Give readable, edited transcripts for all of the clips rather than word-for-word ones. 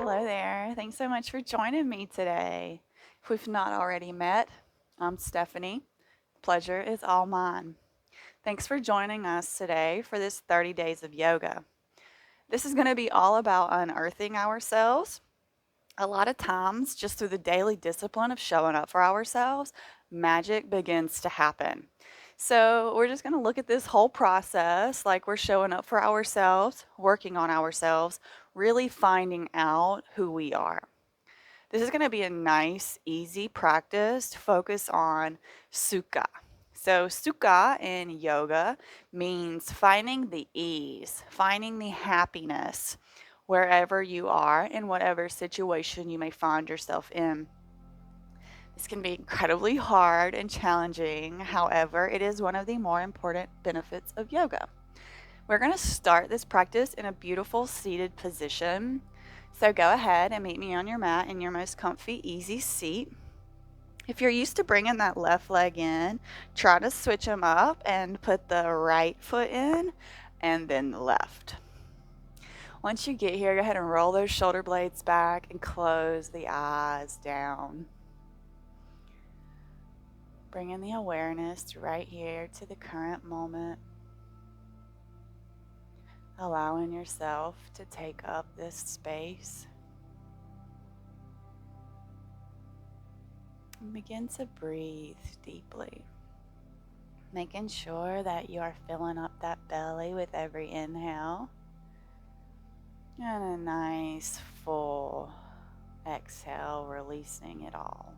Hello there. Thanks so much for joining me today. If we've not already met, I'm Stephanie. Pleasure is all mine. Thanks for joining us today for this 30 days of yoga. This is going to be all about unearthing ourselves. A lot of times, just through the daily discipline of showing up for ourselves, magic begins to happen. So, we're just going to look at this whole process like we're showing up for ourselves, working on ourselves, really finding out who we are. This is going to be a nice, easy practice to focus on Sukha. So, Sukha in yoga means finding the ease, finding the happiness wherever you are in whatever situation you may find yourself in. This can be incredibly hard and challenging. However, it is one of the more important benefits of yoga. We're going to start this practice in a beautiful seated position. So go ahead and meet me on your mat in your most comfy, easy seat. If you're used to bringing that left leg in, try to switch them up and put the right foot in and then the left. Once you get here, go ahead and roll those shoulder blades back and close the eyes down. Bringing the awareness right here to the current moment. Allowing yourself to take up this space. And begin to breathe deeply. Making sure that you are filling up that belly with every inhale. And a nice full exhale, releasing it all.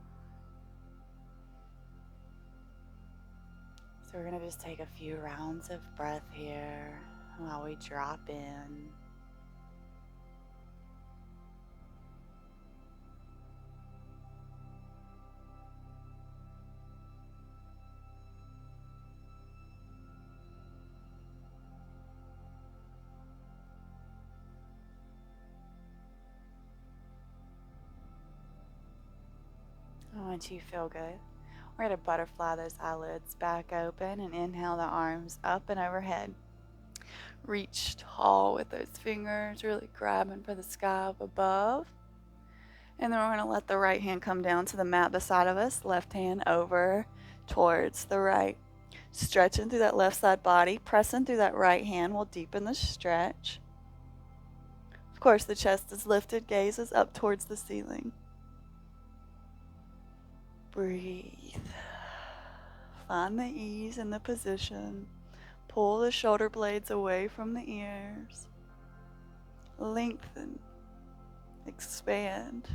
So we're going to just take a few rounds of breath here while we drop in. Once you feel good, we're going to butterfly those eyelids back open and inhale the arms up and overhead. Reach tall with those fingers, really grabbing for the sky up above. And then we're going to let the right hand come down to the mat beside of us, left hand over towards the right. Stretching through that left side body, pressing through that right hand will deepen the stretch. Of course, the chest is lifted, gaze is up towards the ceiling. Breathe. Find the ease in the position. Pull the shoulder blades away from the ears. Lengthen. Expand.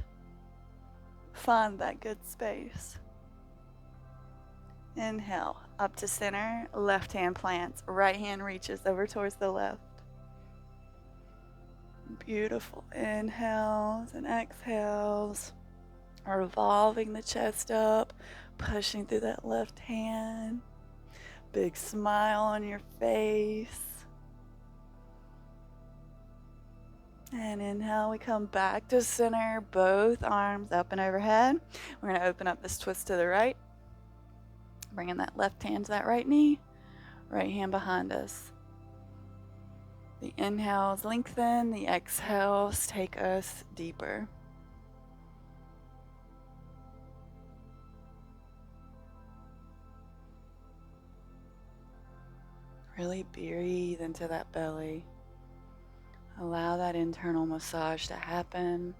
Find that good space. Inhale, up to center, left hand plants, right hand reaches over towards the left. Beautiful inhales and exhales. Revolving the chest up, pushing through that left hand. Big smile on your face. And inhale, we come back to center, both arms up and overhead. We're going to open up this twist to the right. Bringing that left hand to that right knee, right hand behind us. The inhales lengthen, the exhales take us deeper. Really breathe into that belly. Allow that internal massage to happen.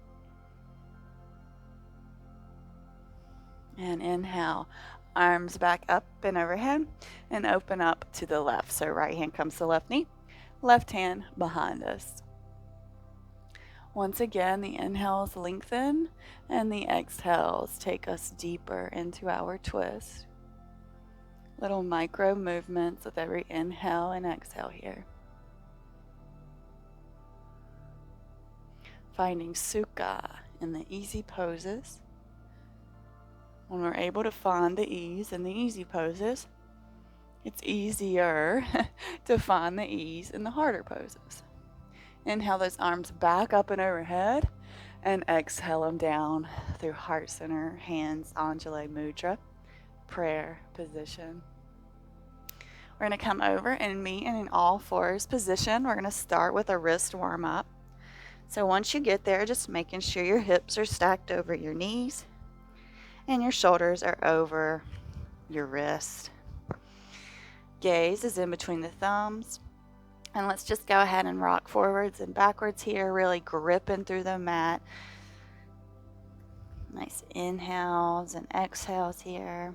And inhale, arms back up and overhead and open up to the left. So right hand comes to left knee, left hand behind us. Once again, the inhales lengthen and the exhales take us deeper into our twist. Little micro movements with every inhale and exhale here. Finding Sukha in the easy poses. When we're able to find the ease in the easy poses, it's easier to find the ease in the harder poses. Inhale those arms back up and overhead and exhale them down through heart center, hands, Anjali Mudra, prayer position. We're going to come over and meet in an all fours position. We're going to start with a wrist warm up. So once you get there, just making sure your hips are stacked over your knees and your shoulders are over your wrist. Gaze is in between the thumbs. And let's just go ahead and rock forwards and backwards here, really gripping through the mat. Nice inhales and exhales here.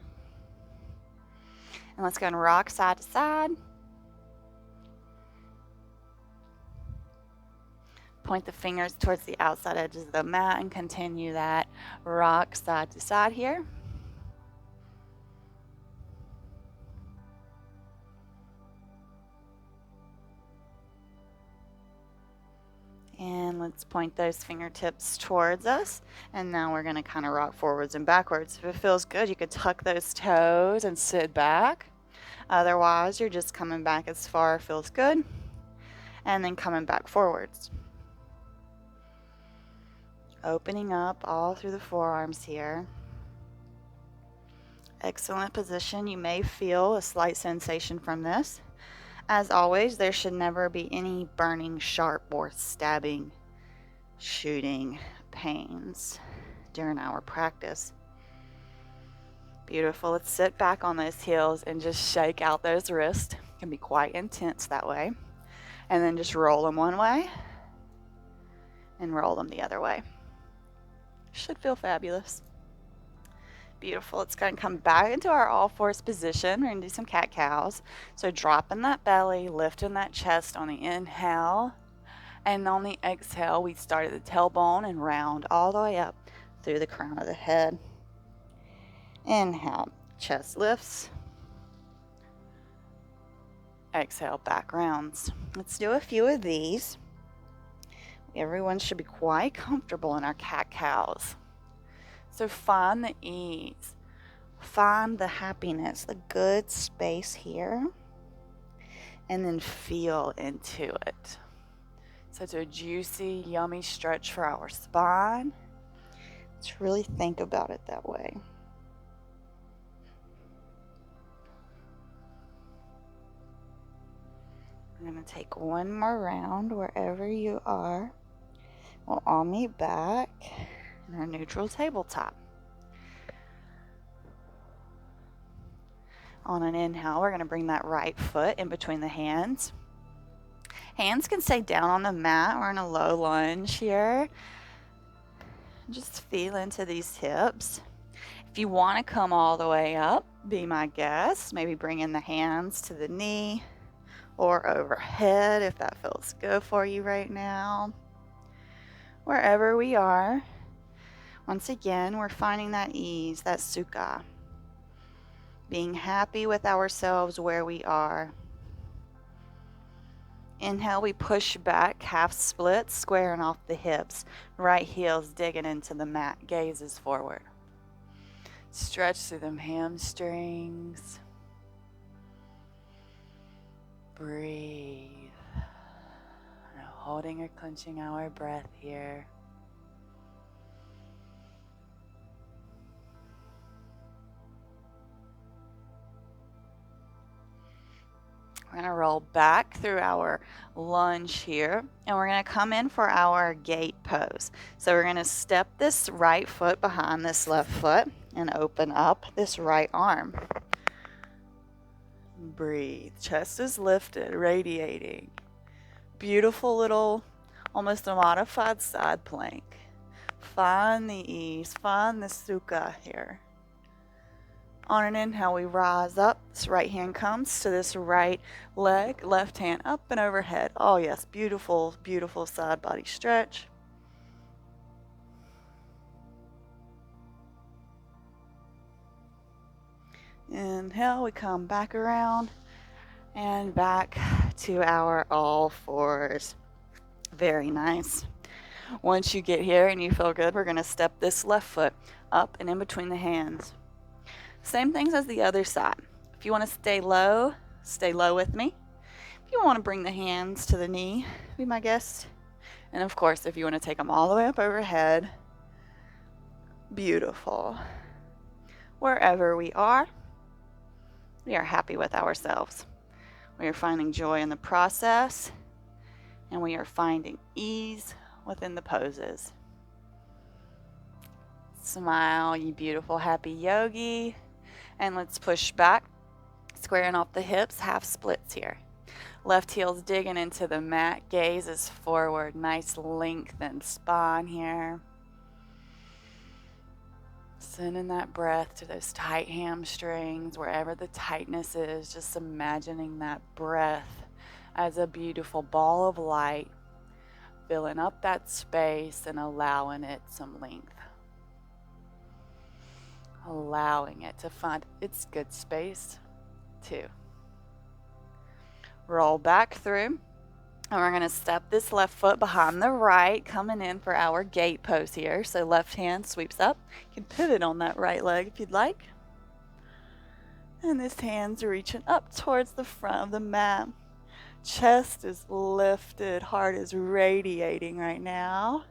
And let's go and rock side to side. Point the fingers towards the outside edges of the mat and continue that rock side to side here. And let's point those fingertips towards us. And now we're going to kind of rock forwards and backwards. If it feels good, you could tuck those toes and sit back. Otherwise, you're just coming back as far as feels good. And then coming back forwards. Opening up all through the forearms here. Excellent position. You may feel a slight sensation from this. As always, there should never be any burning, sharp, or stabbing, shooting pains during our practice. Beautiful. Let's sit back on those heels and just shake out those wrists. It can be quite intense that way. And then just roll them one way and roll them the other way. Should feel fabulous. Beautiful. Let's go and come back into our all fours position. We're going to do some cat-cows. So dropping that belly, lifting that chest on the inhale. And on the exhale, we start at the tailbone and round all the way up through the crown of the head. Inhale, chest lifts. Exhale, back rounds. Let's do a few of these. Everyone should be quite comfortable in our cat-cows. So find the ease, find the happiness, the good space here, and then feel into it. Such a juicy, yummy stretch for our spine. Let's really think about it that way. We're going to take one more round wherever you are. We'll all meet back in our neutral tabletop. On an inhale, we're going to bring that right foot in between the hands. Hands can stay down on the mat. We're in a low lunge here. Just feel into these hips. If you want to come all the way up, be my guest. Maybe bring in the hands to the knee or overhead if that feels good for you right now. Wherever we are, once again, we're finding that ease, that Sukha. Being happy with ourselves where we are. Inhale, we push back, half split, squaring off the hips. Right heel's digging into the mat, gaze is forward. Stretch through them hamstrings. Breathe. Now holding or clenching our breath here. We're going to roll back through our lunge here, and we're going to come in for our gate pose. So we're going to step this right foot behind this left foot and open up this right arm. Breathe. Chest is lifted, radiating. Beautiful little, almost a modified side plank. Find the ease, find the Sukha here. On an inhale, we rise up. This right hand comes to this right leg, left hand up and overhead. Oh yes, beautiful, beautiful side body stretch. Inhale, we come back around and back to our all fours. Very nice. Once you get here and you feel good, we're going to step this left foot up and in between the hands. Same things as the other side. If you want to stay low with me. If you want to bring the hands to the knee, be my guest. And of course, if you want to take them all the way up overhead, beautiful. Wherever we are happy with ourselves. We are finding joy in the process, and we are finding ease within the poses. Smile, you beautiful, happy yogi. And let's push back, squaring off the hips, half splits here. Left heel's digging into the mat, gaze is forward, nice lengthened spine here. Sending that breath to those tight hamstrings, wherever the tightness is, just imagining that breath as a beautiful ball of light, filling up that space and allowing it some length. Allowing it to find its good space too. Roll back through, and we're going to step this left foot behind the right, coming in for our gate pose here. So left hand sweeps up. You can pivot on that right leg if you'd like. And this hand's reaching up towards the front of the mat. Chest is lifted, heart is radiating right now.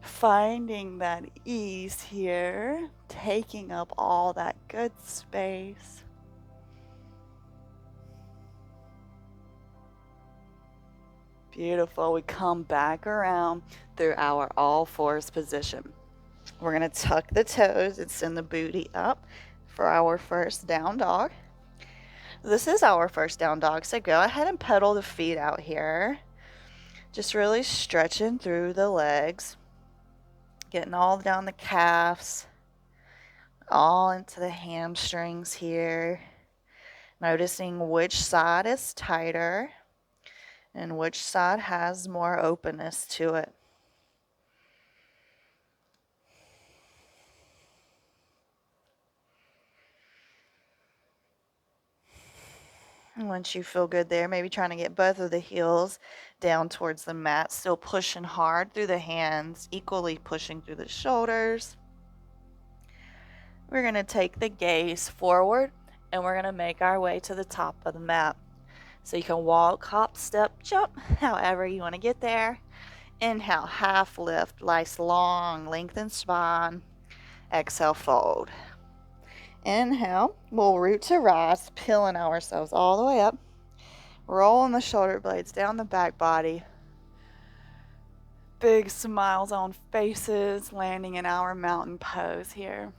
Finding that ease here, taking up all that good space. Beautiful. We come back around through our all fours position. We're going to tuck the toes and send the booty up for our first down dog. This is our first down dog, so go ahead and pedal the feet out here. Just really stretching through the legs. Getting all down the calves, all into the hamstrings here. Noticing which side is tighter and which side has more openness to it. And once you feel good there, maybe trying to get both of the heels down towards the mat, still pushing hard through the hands, equally pushing through the shoulders. We're going to take the gaze forward and we're going to make our way to the top of the mat. So you can walk, hop, step, jump, however you want to get there. Inhale, half lift, nice long, lengthened spine. Exhale, fold. Inhale, we'll root to rise, peeling ourselves all the way up. Rolling the shoulder blades down the back body. Big smiles on faces, landing in our mountain pose here.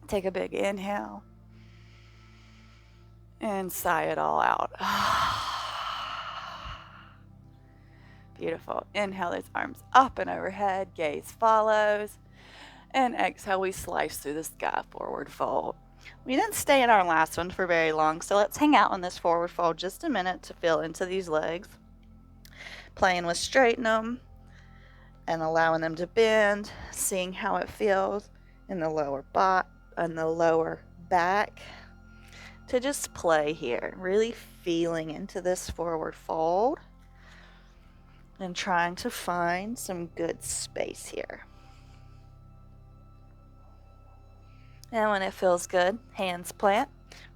Take a big inhale. And sigh it all out. Beautiful. Inhale those arms up and overhead, gaze follows. And exhale, we slice through the sky, forward fold. We didn't stay in our last one for very long, so let's hang out on this forward fold just a minute to feel into these legs. Playing with straightening them and allowing them to bend, seeing how it feels in the lower back. To just play here, really feeling into this forward fold and trying to find some good space here. And when it feels good, hands plant,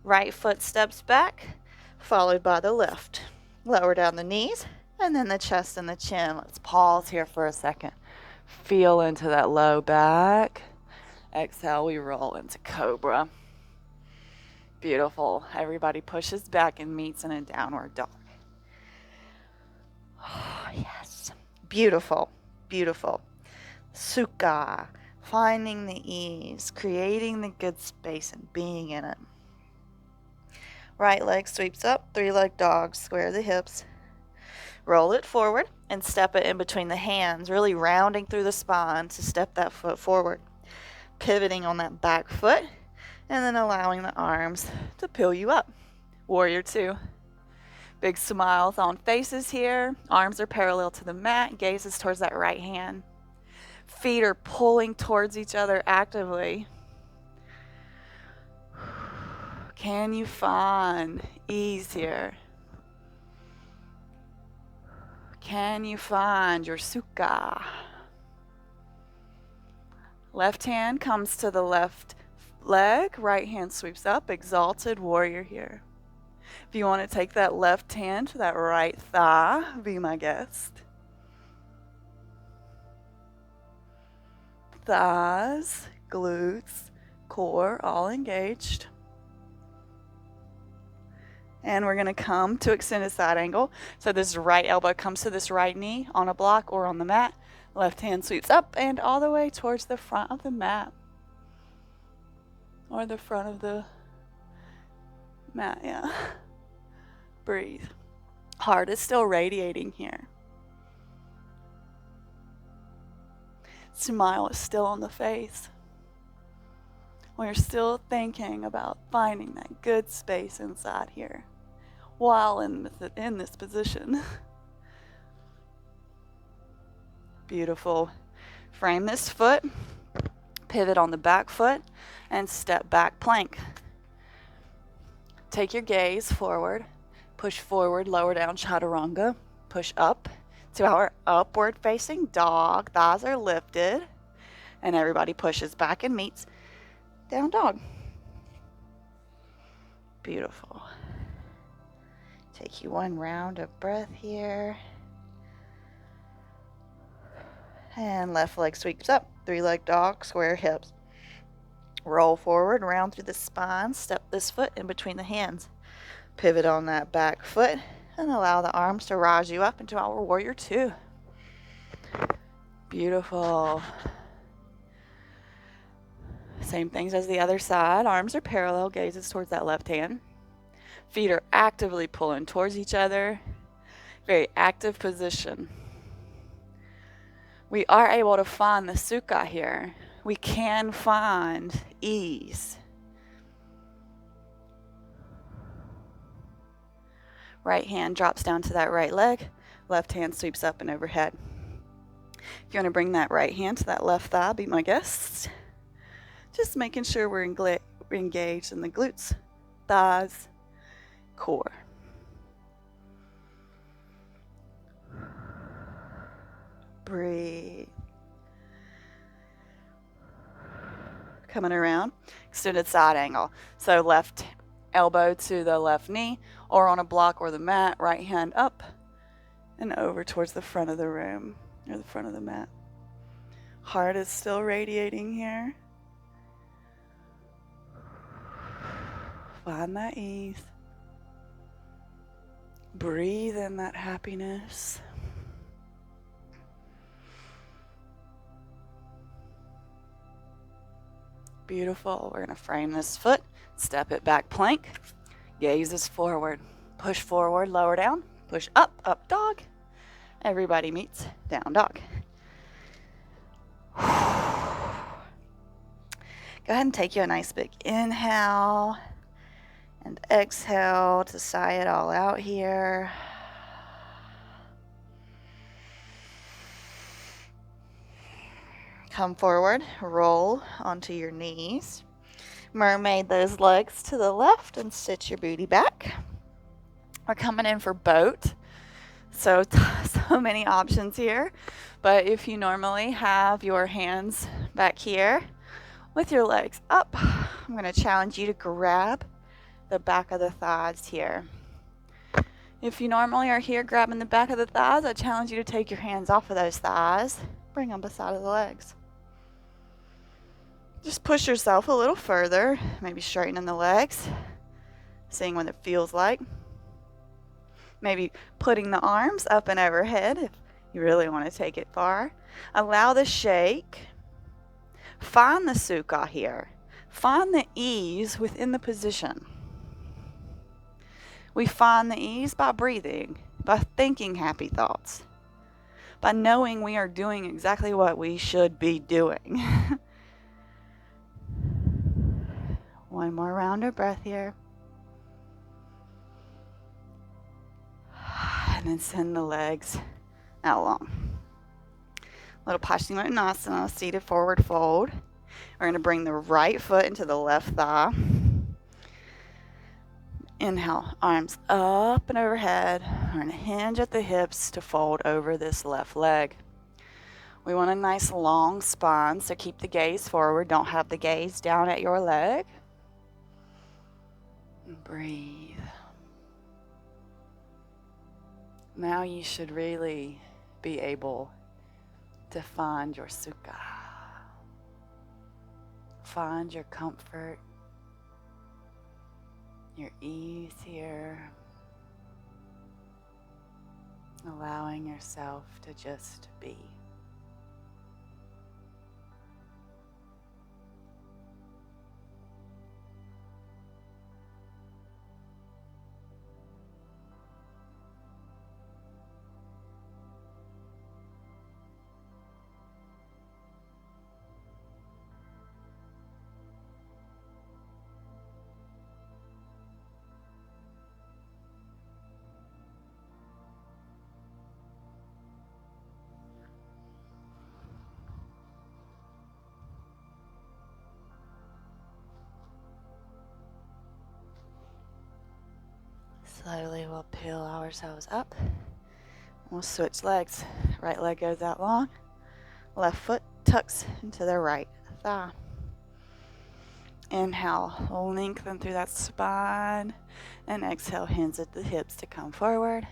right foot steps back, followed by the left. Lower down the knees, and then the chest and the chin. Let's pause here for a second. Feel into that low back. Exhale, we roll into cobra. Beautiful. Everybody pushes back and meets in a downward dog. Oh, yes. Beautiful. Beautiful. Suka. Finding the ease, creating the good space and being in it. Right leg sweeps up, 3-leg dog, square the hips. Roll it forward and step it in between the hands, really rounding through the spine to step that foot forward. Pivoting on that back foot and then allowing the arms to peel you up. Warrior 2. Big smiles on faces here. Arms are parallel to the mat, gazes towards that right hand. Feet are pulling towards each other actively. Can you find ease here? Can you find your Suka? Left hand comes to the left leg. Right hand sweeps up. Exalted warrior here. If you want to take that left hand to that right thigh, be my guest. Thighs, glutes, core, all engaged. And we're going to come to extended side angle. So this right elbow comes to this right knee on a block or on the mat. Left hand sweeps up and all the way towards the front of the mat. Or the front of the mat, yeah. Breathe. Heart is still radiating here. Smile is still on the face. We're still thinking about finding that good space inside here while in this position. Beautiful. Frame this foot, pivot on the back foot, and step back plank. Take your gaze forward, push forward, lower down, chaturanga, push up to our upward facing dog. Thighs are lifted, and everybody pushes back and meets down dog. Beautiful. Take you one round of breath here. And left leg sweeps up, 3-leg dog, square hips. Roll forward, round through the spine, step this foot in between the hands. Pivot on that back foot and allow the arms to rise you up into our warrior 2. Beautiful. Same things as the other side. Arms are parallel, gazes towards that left hand. Feet are actively pulling towards each other. Very active position. We are able to find the Sukha here. We can find ease. Right hand drops down to that right leg. Left hand sweeps up and overhead. If you want to bring that right hand to that left thigh, be my guest. Just making sure we're engaged in the glutes, thighs, core. Breathe. Coming around, extended side angle. So left elbow to the left knee or on a block or the mat, right hand up and over towards the front of the room or the front of the mat. Heart is still radiating here. Find that ease. Breathe in that happiness. Beautiful. We're going to frame this foot, step it back plank, gaze is forward, push forward, lower down, push up, up dog. Everybody meets down dog. Go ahead and take you a nice big inhale and exhale to sigh it all out here. Come forward, roll onto your knees. Mermaid those legs to the left and sit your booty back. We're coming in for boat. So many options here. But if you normally have your hands back here with your legs up, I'm going to challenge you to grab the back of the thighs here. If you normally are here grabbing the back of the thighs, I challenge you to take your hands off of those thighs. Bring them beside of the legs. Just push yourself a little further, maybe straightening the legs, seeing what it feels like. Maybe putting the arms up and overhead if you really want to take it far. Allow the shake. Find the Sukha here. Find the ease within the position. We find the ease by breathing, by thinking happy thoughts, by knowing we are doing exactly what we should be doing. One more round of breath here. And then send the legs out long. Little Paschimottanasana, seated forward fold. We're going to bring the right foot into the left thigh. Inhale, arms up and overhead. We're going to hinge at the hips to fold over this left leg. We want a nice long spine, so keep the gaze forward. Don't have the gaze down at your leg. Breathe. Now you should really be able to find your Sukha. Find your comfort, your ease here, allowing yourself to just be. Slowly we'll peel ourselves up. We'll switch legs. Right leg goes out long. Left foot tucks into the right thigh. Inhale, lengthen through that spine. And exhale, hands at the hips to come forward.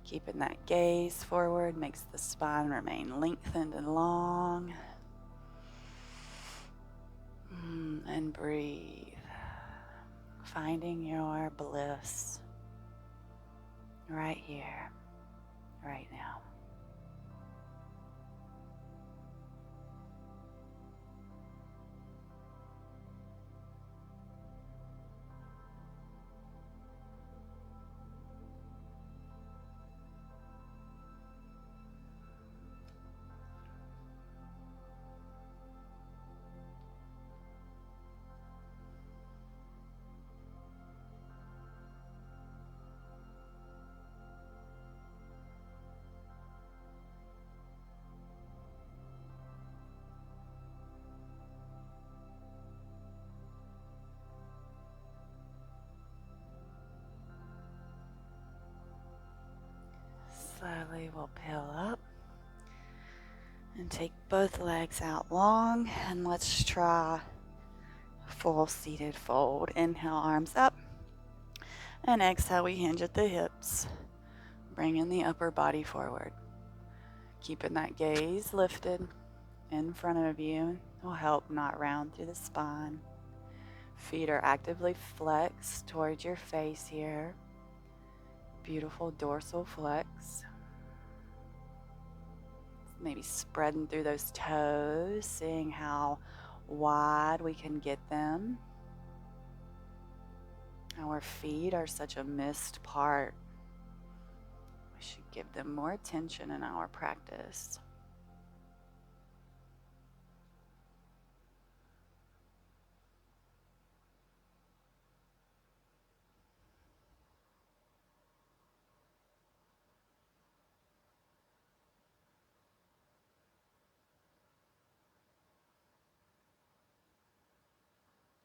Keeping that gaze forward makes the spine remain lengthened and long. And breathe. Finding your bliss right here, right now. Slowly we'll peel up and take both legs out long, and let's try full seated fold. Inhale, arms up, and exhale, we hinge at the hips, bringing the upper body forward. Keeping that gaze lifted in front of you will help not round through the spine. Feet are actively flexed towards your face here. Beautiful dorsal flex. Maybe spreading through those toes, seeing how wide we can get them. Our feet are such a missed part. We should give them more attention in our practice.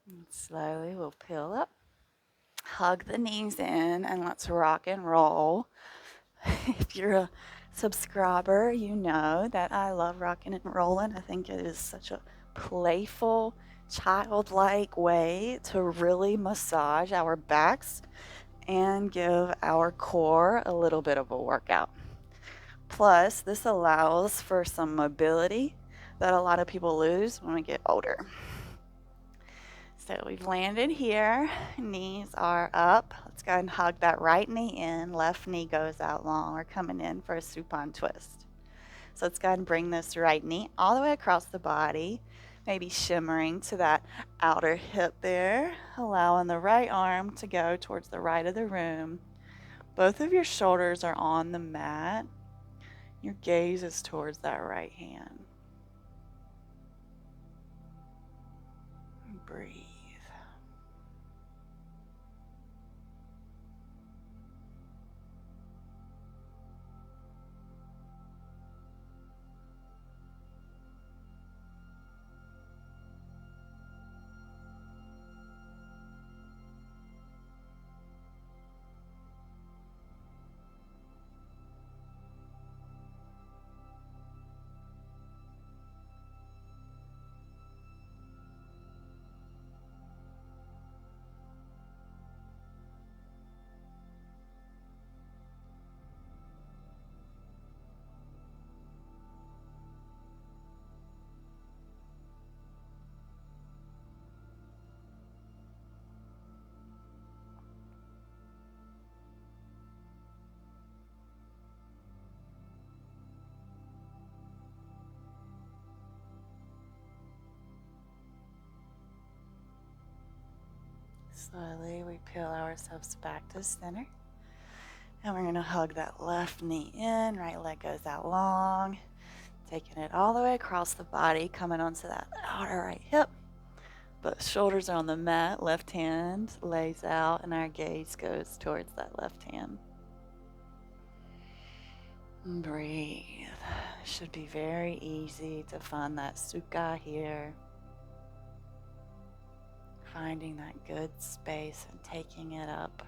And slowly we'll peel up, hug the knees in, and let's rock and roll. If you're a subscriber, you know that I love rocking and rolling. I think it is such a playful, childlike way to really massage our backs and give our core a little bit of a workout. Plus, this allows for some mobility that a lot of people lose when we get older. So we've landed here, knees are up. Let's go ahead and hug that right knee in, left knee goes out long. We're coming in for a supine twist. So let's go ahead and bring this right knee all the way across the body, maybe shimmering to that outer hip there, allowing the right arm to go towards the right of the room. Both of your shoulders are on the mat. Your gaze is towards that right hand. Breathe. Slowly we peel ourselves back to center. And we're going to hug that left knee in, right leg goes out long, taking it all the way across the body, coming onto that outer right hip. But shoulders are on the mat, left hand lays out, and our gaze goes towards that left hand. And breathe. It should be very easy to find that Suka here. Finding that good space and taking it up.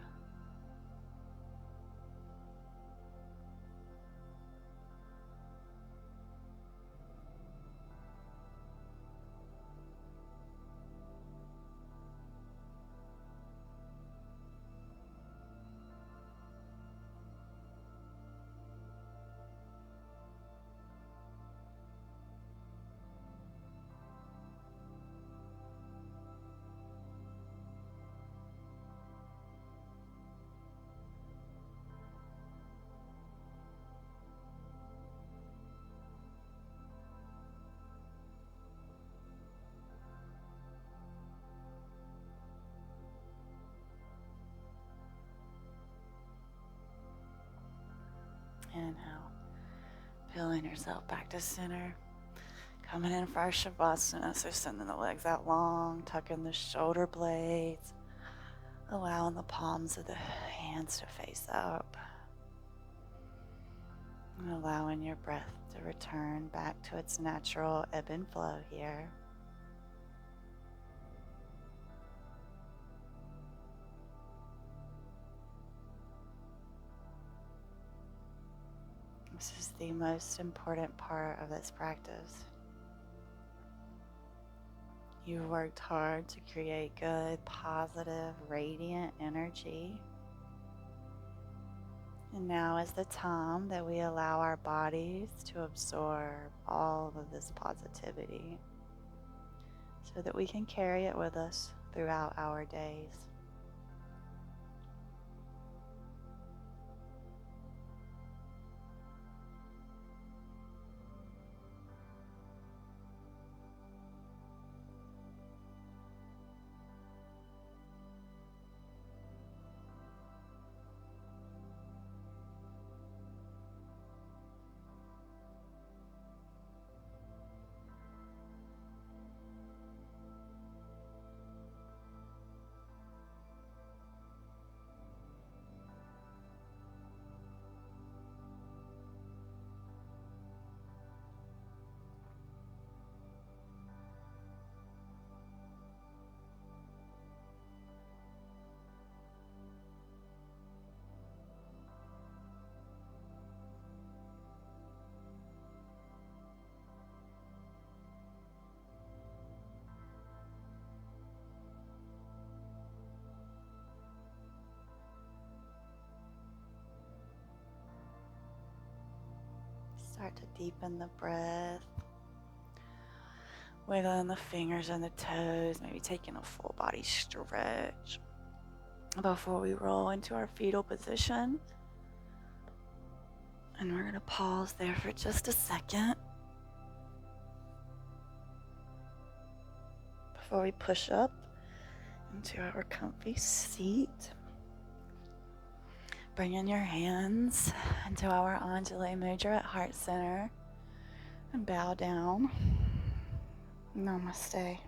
Inhale, peeling yourself back to center. Coming in for our Savasana, so sending the legs out long, tucking the shoulder blades, allowing the palms of the hands to face up, and allowing your breath to return back to its natural ebb and flow here. This is the most important part of this practice. You worked hard to create good, positive, radiant energy. And now is the time that we allow our bodies to absorb all of this positivity so that we can carry it with us throughout our days. Start to deepen the breath, wiggling the fingers and the toes, maybe taking a full body stretch before we roll into our fetal position. And we're going to pause there for just a second before we push up into our comfy seat. Bringing your hands into our Anjali Mudra at Heart Center and bow down. Namaste.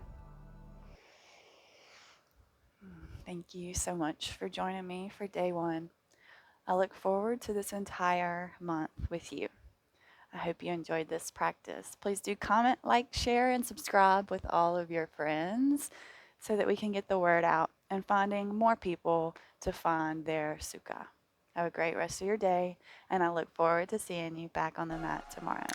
Thank you so much for joining me for day one. I look forward to this entire month with you. I hope you enjoyed this practice. Please do comment, like, share, and subscribe with all of your friends so that we can get the word out and finding more people to find their Sukha. Have a great rest of your day, and I look forward to seeing you back on the mat tomorrow.